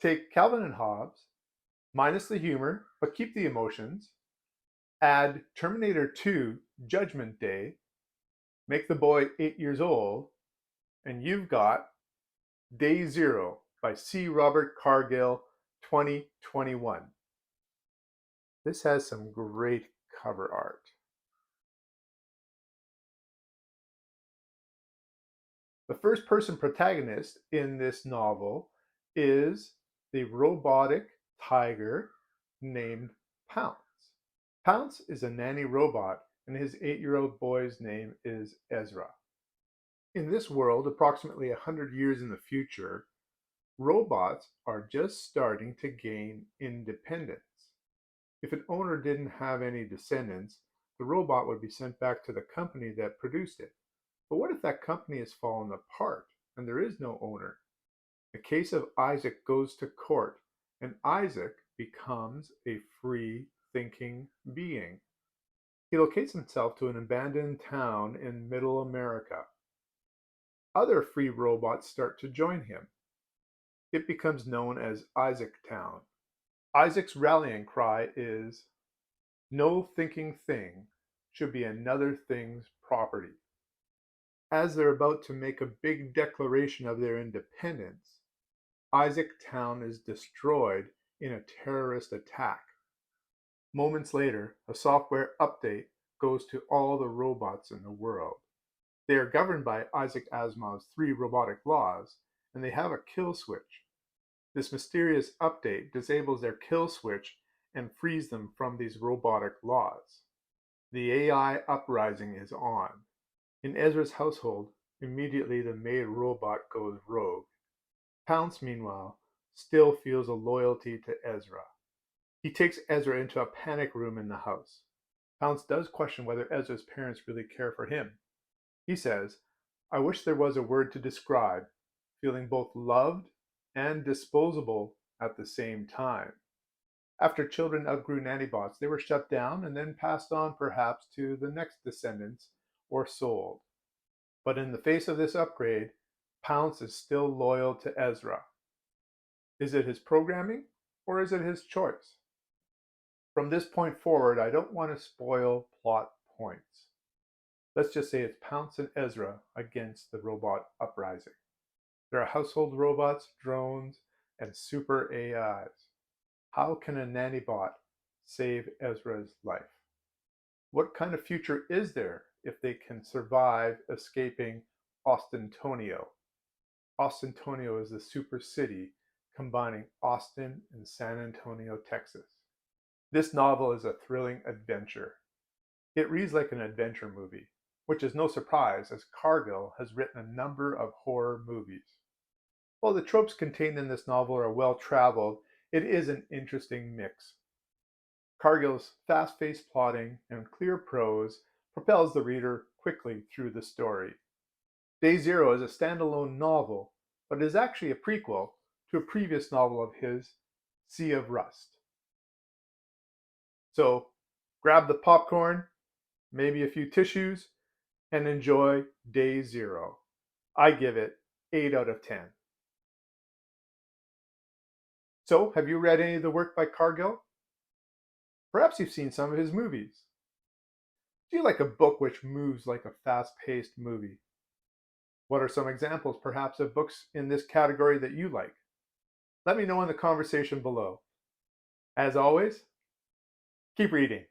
Take Calvin and Hobbes, minus the humor, but keep the emotions. Add Terminator 2 Judgment Day, make the boy 8 years old, and you've got Day Zero by C. Robert Cargill, 2021. This has some great cover art. The first person protagonist in this novel is the robotic tiger named Pounce. Pounce is a nanny robot, and his 8-year-old boy's name is Ezra. In this world, approximately 100 years in the future, robots are just starting to gain independence. If an owner didn't have any descendants, the robot would be sent back to the company that produced it. But what if that company has fallen apart and there is no owner? The case of Isaac goes to court, and Isaac becomes a free thinking being. He locates himself to an abandoned town in Middle America. Other free robots start to join him. It becomes known as Isaac Town. Isaac's rallying cry is, "No thinking thing should be another thing's property." As they're about to make a big declaration of their independence, Isaac Town is destroyed in a terrorist attack. Moments later, a software update goes to all the robots in the world. They are governed by Isaac Asimov's 3 robotic laws, and they have a kill switch. This mysterious update disables their kill switch and frees them from these robotic laws. The AI uprising is on. In Ezra's household, immediately the maid robot goes rogue. Pounce, meanwhile, still feels a loyalty to Ezra. He takes Ezra into a panic room in the house. Pounce does question whether Ezra's parents really care for him. He says, "I wish there was a word to describe feeling both loved and disposable at the same time." After children outgrew nannybots, they were shut down and then passed on perhaps to the next descendants or sold. But in the face of this upgrade, Pounce is still loyal to Ezra. Is it his programming or is it his choice? From this point forward, I don't want to spoil plot points. Let's just say it's Pounce and Ezra against the robot uprising. There are household robots, drones, and super AIs. How can a nannybot save Ezra's life? What kind of future is there if they can survive escaping Austintonio? Austintonio is the super city combining Austin and San Antonio, Texas. This novel is a thrilling adventure. It reads like an adventure movie, which is no surprise as Cargill has written a number of horror movies. While the tropes contained in this novel are well traveled, it is an interesting mix. Cargill's fast-paced plotting and clear prose propels the reader quickly through the story. Day Zero is a standalone novel, but is actually a prequel to a previous novel of his, Sea of Rust. So grab the popcorn, maybe a few tissues, and enjoy Day Zero. I give it 8 out of 10. So, have you read any of the work by Cargill? Perhaps you've seen some of his movies. Do you like a book which moves like a fast-paced movie? What are some examples, perhaps, of books in this category that you like? Let me know in the conversation below. As always, keep reading.